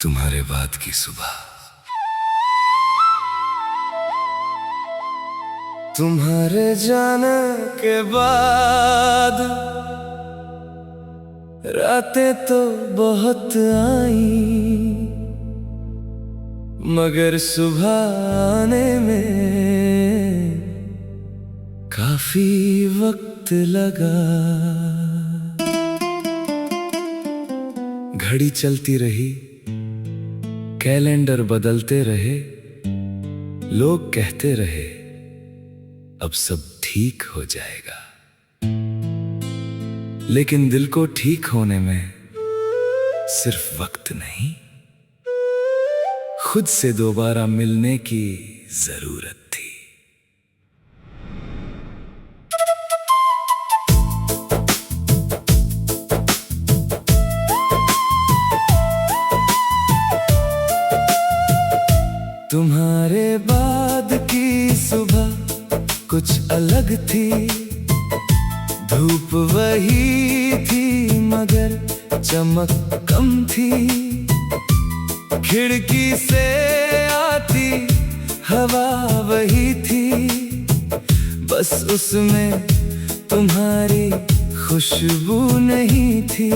तुम्हारे बाद की सुबह, तुम्हारे जाने के बाद रातें तो बहुत आई, मगर सुबह आने में काफी वक्त लगा। घड़ी चलती रही, कैलेंडर बदलते रहे, लोग कहते रहे अब सब ठीक हो जाएगा, लेकिन दिल को ठीक होने में सिर्फ वक्त नहीं, खुद से दोबारा मिलने की जरूरत थी। तुम्हारे बाद की सुबह कुछ अलग थी, धूप वही थी मगर चमक कम थी। खिड़की से आती हवा वही थी, बस उसमें तुम्हारी खुशबू नहीं थी।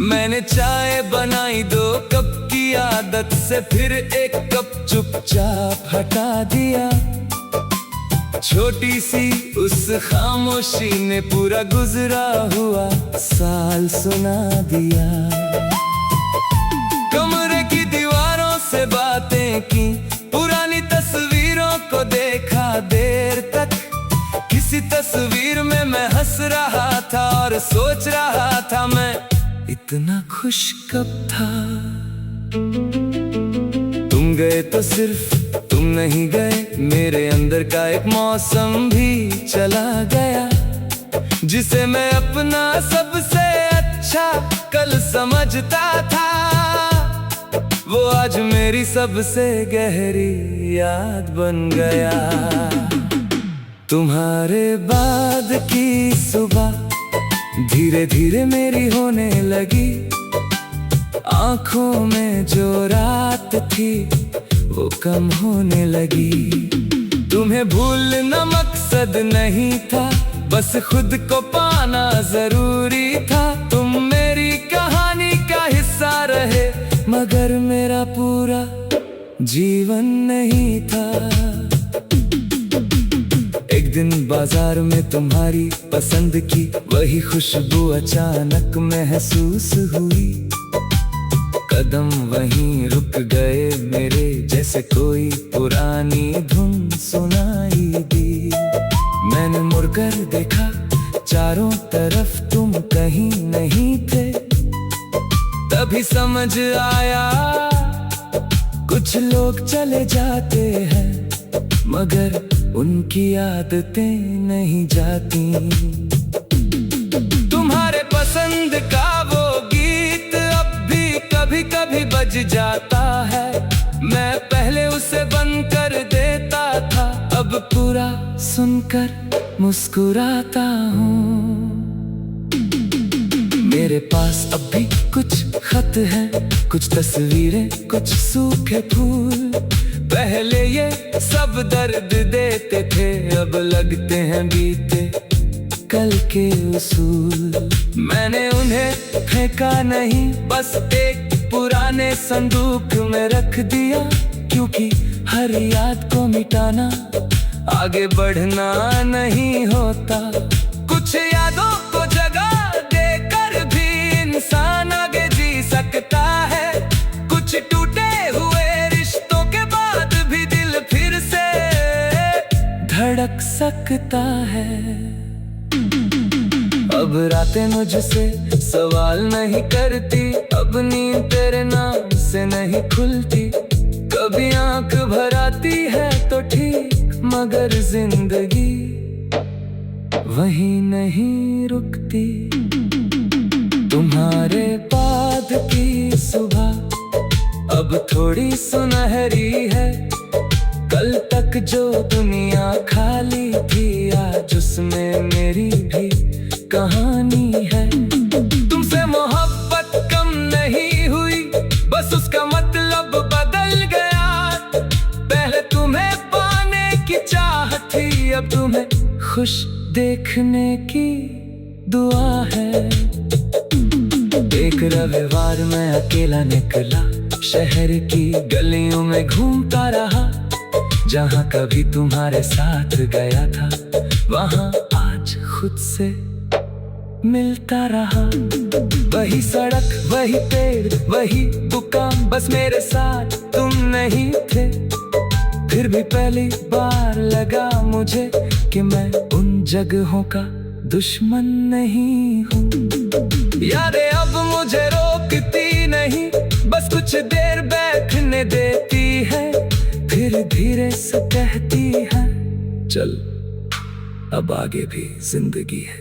मैंने चाय बनाई 2 कप की आदत से, फिर 1 कप चुपचाप हटा दिया। छोटी सी उस खामोशी ने पूरा गुजरा हुआ साल सुना दिया। कमरे की दीवारों से बातें की, पुरानी तस्वीरों को देखा देर तक। किसी तस्वीर में मैं हंस रहा था और सोच रहा था मैं इतना खुश कब था। तुम गए तो सिर्फ तुम नहीं गए, मेरे अंदर का एक मौसम भी चला गया, जिसे मैं अपना सबसे अच्छा कल समझता था। वो आज मेरी सबसे गहरी याद बन गया। तुम्हारे बाद की सुबह धीरे धीरे मेरी होने लगी, आंखों में जो रात थी वो कम होने लगी। तुम्हें भूलना मकसद नहीं था, बस खुद को पाना जरूरी था। तुम मेरी कहानी का हिस्सा रहे, मगर मेरा पूरा जीवन नहीं था। एक दिन बाजार में तुम्हारी पसंद की वही खुशबू अचानक महसूस हुई। कदम वहीं रुक गए मेरे, जैसे कोई पुरानी धुन सुनाई दी। मैंने मुड़कर देखा, चारों तरफ तुम कहीं नहीं थे। तभी समझ आया कुछ लोग चले जाते हैं, मगर उनकी आदतें नहीं जाती। तुम्हारे पसंद का वो गीत अब भी कभी कभी बज जाता है। मैं पहले उसे बंद कर देता था, अब पूरा सुनकर मुस्कुराता हूँ। मेरे पास अब भी कुछ खत हैं, कुछ तस्वीरें, कुछ सूखे फूल। पहले ये सब दर्द देते थे, अब लगते हैं बीते कल के उसूल। मैंने उन्हें फेंका नहीं, बस एक पुराने संदूक में रख दिया, क्योंकि हर याद को मिटाना आगे बढ़ना नहीं होता। कुछ यादों को जगह देकर भी इंसान आगे जी सकता है। कुछ टूटे हुए रिश्तों के बाद भी दिल फिर से धड़क सकता है। अब रातें मुझसे सवाल नहीं करती, अब नींद तेरे नाम से नहीं खुलती। कभी आंख भर आती है तो ठीक, मगर जिंदगी वहीं नहीं रुकती। तुम्हारे बाद की सुबह अब थोड़ी सुनहरी है। कल तक जो दुनिया खाली थी, आज उसमें मेरी भी कहानी है। तुमसे मोहब्बत कम नहीं हुई, अब तुम्हें खुश देखने की दुआ है। एक रविवार मैं अकेला निकला, शहर की गलियों में घूमता रहा। जहाँ कभी तुम्हारे साथ गया था, वहाँ आज खुद से मिलता रहा। वही सड़क, वही पेड़, वही दुकान, बस मेरे साथ तुम नहीं थे। फिर भी पहली बार लगा मुझे कि मैं उन जगहों का दुश्मन नहीं हूँ। यादें अब मुझे रोकती नहीं, बस कुछ देर बैठने देती है, फिर धीरे से कहती है, चल अब आगे भी जिंदगी है।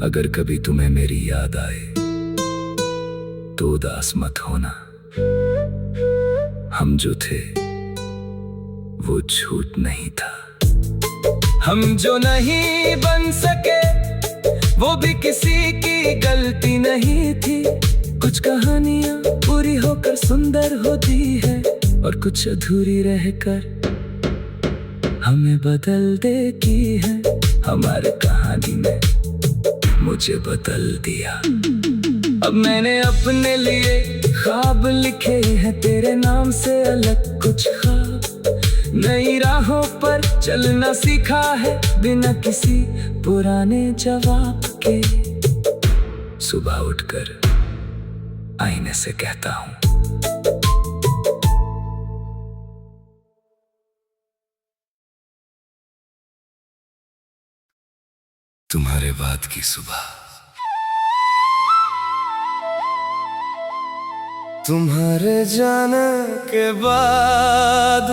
अगर कभी तुम्हें मेरी याद आए तो उदास मत होना। हम जो थे वो झूठ नहीं था। हम जो नहीं बन सके वो भी किसी की गलती नहीं थी। कुछ कहानियां पूरी होकर सुंदर होती है, और कुछ अधूरी रहकर हमें बदल देती है। हमारी कहानी ने मुझे बदल दिया। अब मैंने अपने लिए ख्वाब लिखे हैं, तेरे नाम से अलग कुछ ख्वाब। नई राहों पर चलना सीखा है, बिना किसी पुराने जवाब के। सुबह उठकर आईने से कहता हूँ, तुम्हारे बाद की सुबह, तुम्हारे जाने के बाद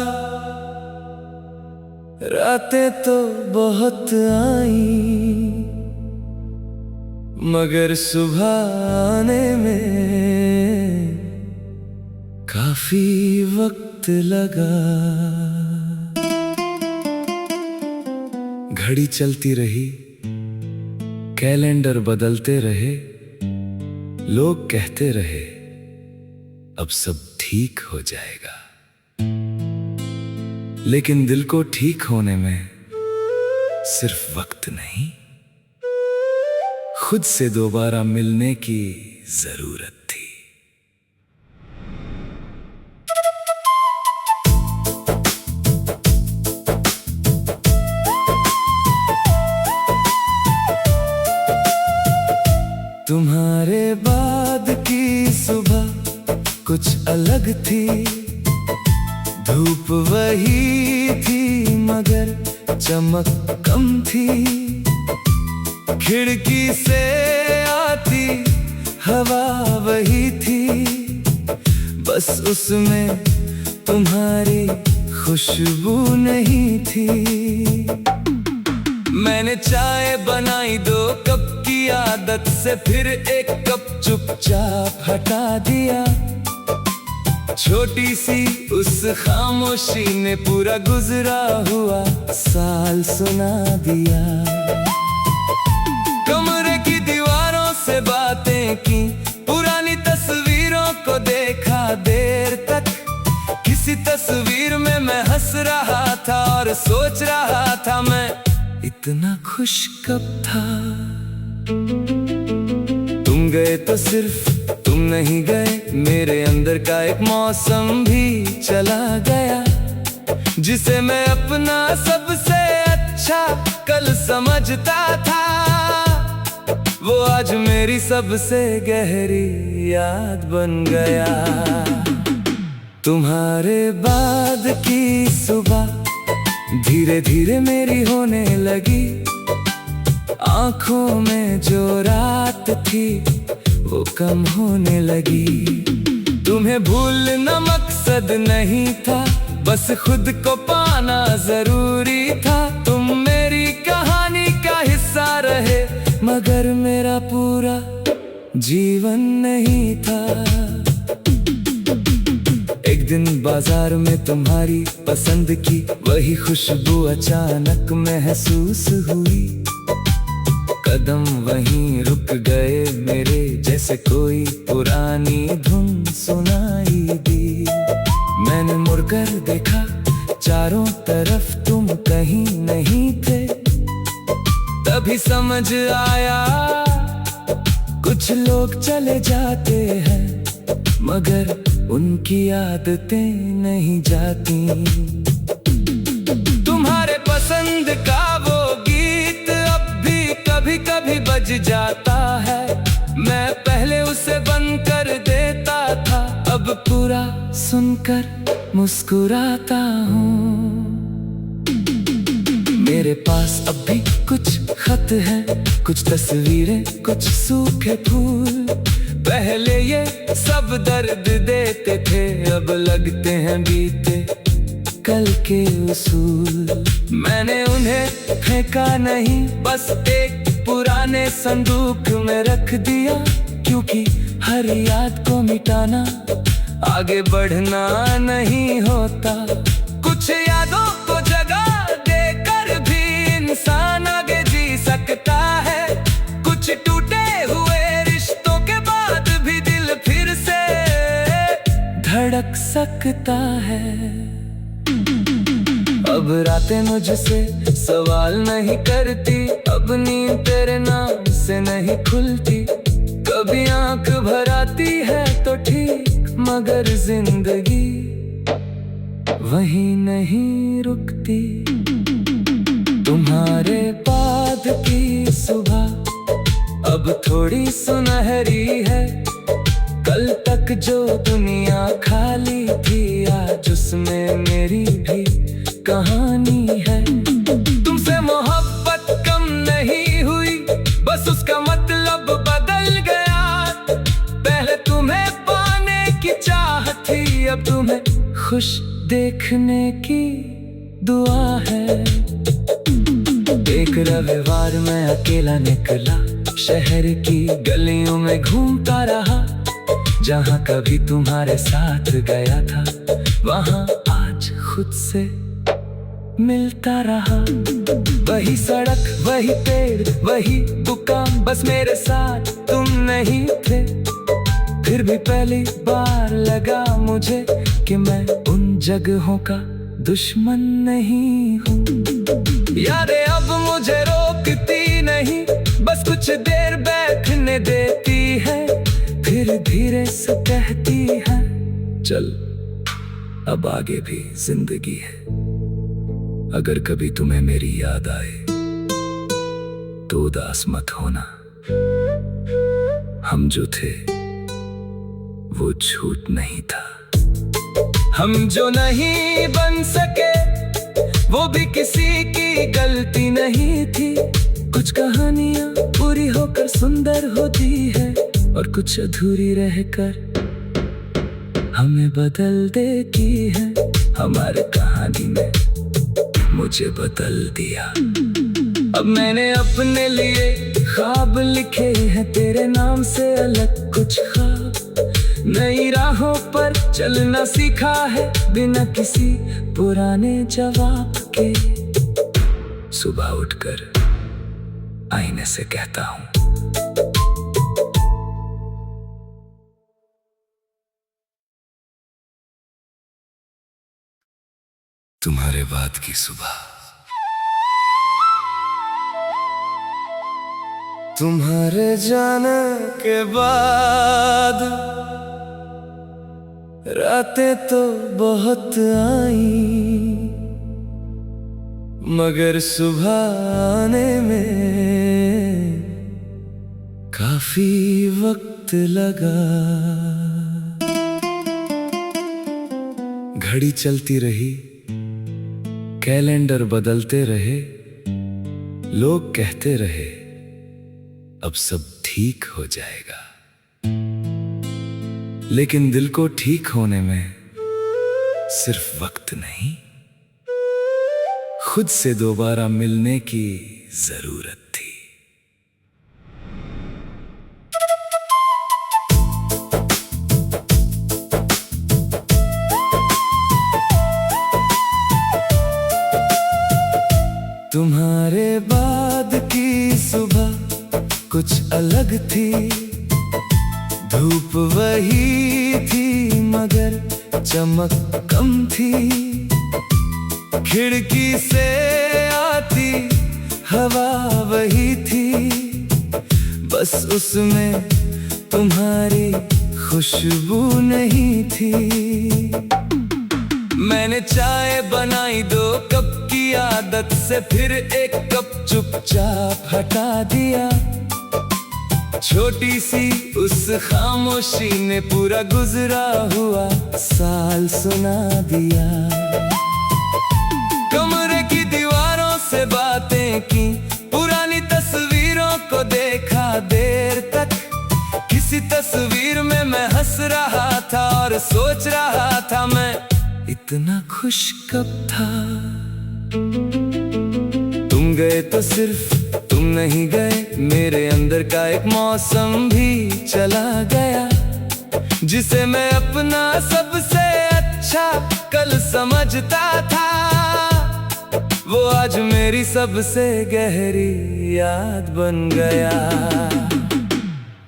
रातें तो बहुत आई, मगर सुबह आने में काफी वक्त लगा। घड़ी चलती रही, कैलेंडर बदलते रहे, लोग कहते रहे अब सब ठीक हो जाएगा। लेकिन दिल को ठीक होने में सिर्फ वक्त नहीं, खुद से दोबारा मिलने की जरूरत थी। तुम्हारे बाद की सुबह कुछ अलग थी। धूप वही थी मगर चमक कम थी। खिड़की से आती हवा वही थी, बस उसमें तुम्हारी खुशबू नहीं थी। मैंने चाय बनाई 2 कप की आदत से, फिर 1 कप चुपचाप हटा दिया। छोटी सी उस खामोशी ने पूरा गुजरा हुआ साल सुना दिया। कमरे की दीवारों से बातें की, पुरानी तस्वीरों को देखा देर तक। किसी तस्वीर में मैं हंस रहा था और सोच रहा था मैं इतना खुश कब था। तुम गए तो सिर्फ तुम नहीं गए, मेरे अंदर का एक मौसम भी चला गया, जिसे मैं अपना सबसे अच्छा कल समझता था। वो आज मेरी सबसे गहरी याद बन गया। तुम्हारे बाद की सुबह धीरे धीरे मेरी होने लगी। आंखों में जो रात थी वो कम होने लगी। तुम्हें भूलना मकसद नहीं था, बस खुद को पाना जरूरी था। तुम मेरी कहानी का हिस्सा रहे, मगर मेरा पूरा जीवन नहीं था। एक दिन बाजार में तुम्हारी पसंद की वही खुशबू अचानक महसूस हुई। कदम वहीं रुक गए मेरे, जैसे कोई पुरानी धुन सुनाई दी। मैंने मुड़कर देखा, चारों तरफ तुम कहीं नहीं तभी समझ आया कुछ लोग चले जाते हैं मगर उनकी आदतें नहीं जाती। तुम्हारे पसंद का वो गीत अब भी कभी कभी बज जाता है। मैं पहले उसे बंद कर देता था, अब पूरा सुनकर मुस्कुराता हूँ। मेरे पास अब भी कुछ खत हैं, कुछ तस्वीरें, कुछ सूखे फूल। पहले ये सब दर्द देते थे, अब लगते हैं बीते कल के उसूल। मैंने उन्हें फेंका नहीं, बस एक पुराने संदूक में रख दिया, क्योंकि हर याद को मिटाना आगे बढ़ना नहीं होता। कुछ यादों को जगह देकर भी इंसान आगे जी सकता है। कुछ टूटे हुए रिश्तों के बाद भी दिल फिर से धड़क सकता है। अब रातें मुझसे सवाल नहीं करती, अब नींद तेरे नाम से नहीं खुलती। कभी आंख भर आती है तो ठीक, मगर जिंदगी वहीं नहीं रुकती। तुम्हारे बाद की सुबह अब थोड़ी सुनहरी है। कल तक जो दुनिया खाली थी, आज उसमें मेरी भी कहानी है। तुमसे मोहब्बत कम नहीं हुई, बस उसका मतलब बदल गया। पहले तुम्हें पाने की चाह थी, अब तुम्हें खुश देखने की दुआ है। एक रविवार मैं अकेला निकला, शहर की गलियों में घूमता रहा। जहाँ कभी तुम्हारे साथ गया था, वहाँ आज खुद से मिलता रहा। वही सड़क, वही पेड़, वही दुकान, बस मेरे साथ तुम नहीं थे। फिर भी पहली बार लगा मुझे कि मैं उन जगहों का दुश्मन नहीं हूँ। यादें अब मुझे रोकती नहीं, बस कुछ देर बैठने देती है, फिर धीरे से कहती है, चल अब आगे भी जिंदगी है। अगर कभी तुम्हें मेरी याद आए तो उदास मत होना। हम जो थे वो झूठ नहीं था। हम जो नहीं बन सके वो भी किसी की गलती नहीं थी। कुछ कहानियां पूरी होकर सुंदर होती है, और कुछ अधूरी रहकर हमें बदल देती है। हमारे कहानी ने मुझे बदल दिया। अब मैंने अपने लिए ख्वाब लिखे हैं, तेरे नाम से अलग कुछ ख्वाब। नई राहों पर चलना सीखा है, बिना किसी पुराने जवाब के। सुबह उठकर आईने से कहता हूँ, तुम्हारे बाद की सुबह। तुम्हारे जाने के बाद रातें तो बहुत आई, मगर सुबह आने में काफी वक्त लगा। घड़ी चलती रही, कैलेंडर बदलते रहे, लोग कहते रहे अब सब ठीक हो जाएगा। लेकिन दिल को ठीक होने में सिर्फ वक्त नहीं, खुद से दोबारा मिलने की जरूरत थी। तुम्हारे बाद की सुबह कुछ अलग थी। धूप वही थी मगर चमक कम थी। खिड़की से आती हवा वही बस उसमें तुम्हारी खुशबू नहीं थी। मैंने चाय बनाई 2 कप की आदत से, फिर 1 कप चुपचाप हटा दिया। छोटी सी उस खामोशी ने पूरा गुजरा हुआ साल सुना दिया। कमरे की दीवारों से बातें की, पुरानी तस्वीरों को देखा देर तक। किसी तस्वीर में मैं हंस रहा था और सोच रहा था मैं इतना खुश कब था। तुम गए तो सिर्फ तुम नहीं गए, मेरे अंदर का एक मौसम भी चला गया, जिसे मैं अपना सबसे अच्छा कल समझता था। वो आज मेरी सबसे गहरी याद बन गया।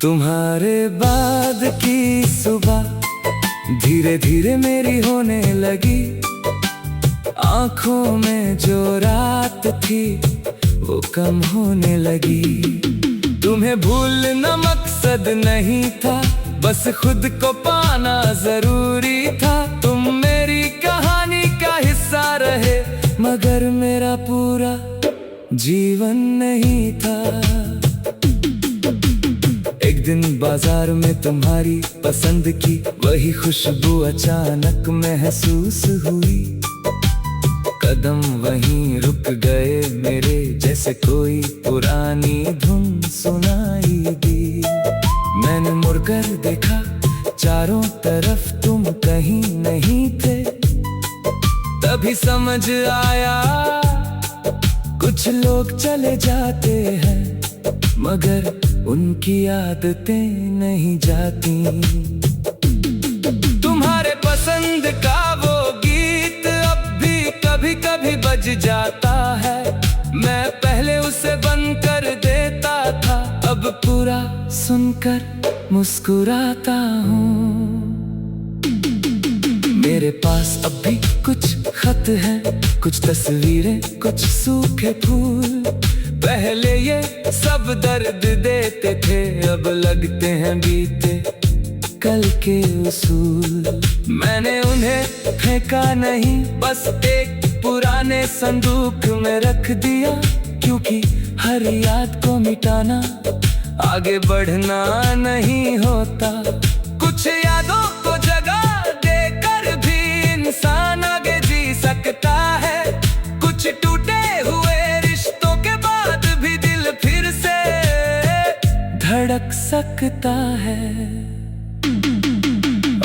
तुम्हारे बाद की सुबह धीरे धीरे मेरी होने लगी। आंखों में जो रात थी वो कम होने लगी। तुम्हें भूलना मकसद नहीं था, बस खुद को पाना जरूरी था। तुम मेरी कहानी का हिस्सा रहे, मगर मेरा पूरा जीवन नहीं था। एक दिन बाजार में तुम्हारी पसंद की वही खुशबू अचानक महसूस हुई। कदम वहीं रुक गए मेरे, जैसे कोई पुरानी धुन सुनाई दी। मैंने मुड़कर देखा, चारों तरफ तुम कहीं नहीं थे। तभी समझ आया कुछ लोग चले जाते हैं, मगर उनकी आदतें नहीं जाती। तुम्हारे पसंद का वो गीत अब भी कभी कभी बज जाता है। मैं पहले उसे बंद कर देता था, अब पूरा सुनकर मुस्कुराता हूँ। मेरे पास अब भी कुछ खत हैं, कुछ तस्वीरें, कुछ सूखे फूल। पहले ये सब दर्द देते थे, अब लगते हैं बीते कल के उसूल। मैंने उन्हें फेंका नहीं, बस एक पुराने संदूक में रख दिया। क्योंकि हर याद को मिटाना आगे बढ़ना नहीं होता। कुछ यादों को जगह देकर भी इंसान आगे जी सकता है। कुछ टूटे हुए रिश्तों के बाद भी दिल फिर से धड़क सकता है।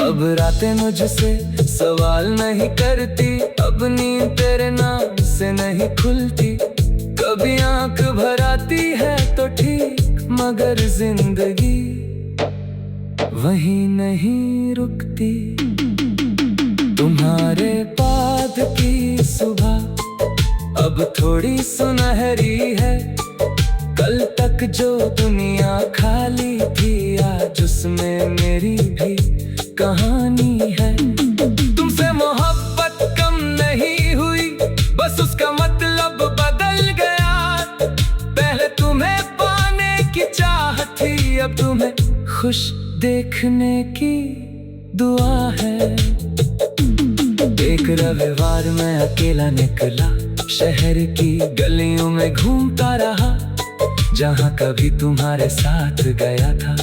अब रातें मुझसे सवाल नहीं करती, अब नींद तेरे नाम से नहीं खुलती। कभी आंख भर आती है तो ठीक, मगर जिंदगी वहीं नहीं रुकती। तुम्हारे बाद की सुबह अब थोड़ी सुनहरी है। कल तक जो दुनिया खाली थी, आज उसमें मेरी भी कहानी है। तुमसे मोहब्बत कम नहीं हुई, बस उसका मतलब बदल गया। पहले तुम्हें पाने की चाह थी, अब तुम्हें खुश देखने की दुआ है। एक रविवार मैं अकेला निकला, शहर की गलियों में घूमता रहा। जहाँ कभी तुम्हारे साथ गया था,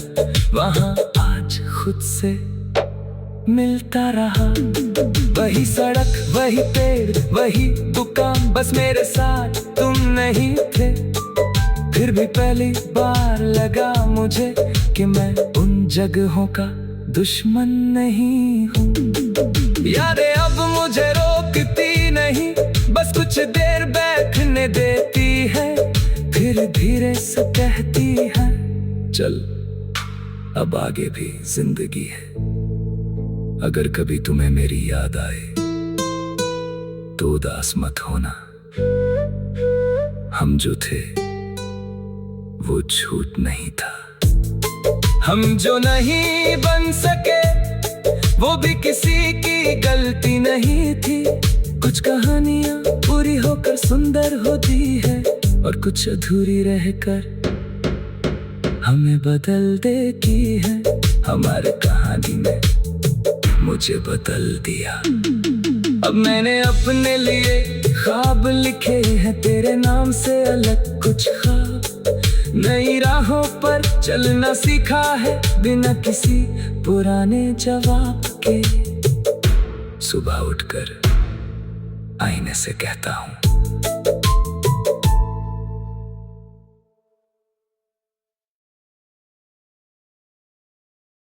वहाँ आज खुद से मिलता रहा। वही सड़क, वही पेड़, वही दुकान, बस मेरे साथ तुम नहीं थे। फिर भी पहली बार लगा मुझे कि मैं उन जगहों का दुश्मन नहीं हूँ। यादें अब मुझे रोकती नहीं, बस कुछ देर बैठने देती है। फिर धीरे से कहती है, चल अब आगे भी जिंदगी है। अगर कभी तुम्हें मेरी याद आए तो उदास मत होना। हम जो थे वो झूठ नहीं था। हम जो नहीं बन सके वो भी किसी की गलती नहीं थी। कुछ कहानियां पूरी होकर सुंदर होती है, और कुछ अधूरी रहकर हमें बदल देती है, हमारे कहानी में मुझे बदल दिया। अब मैंने अपने लिए ख्वाब लिखे हैं, तेरे नाम से अलग कुछ ख्वाब। नई राहों पर चलना सीखा है, बिना किसी पुराने जवाब के। सुबह उठकर आईने से कहता हूँ,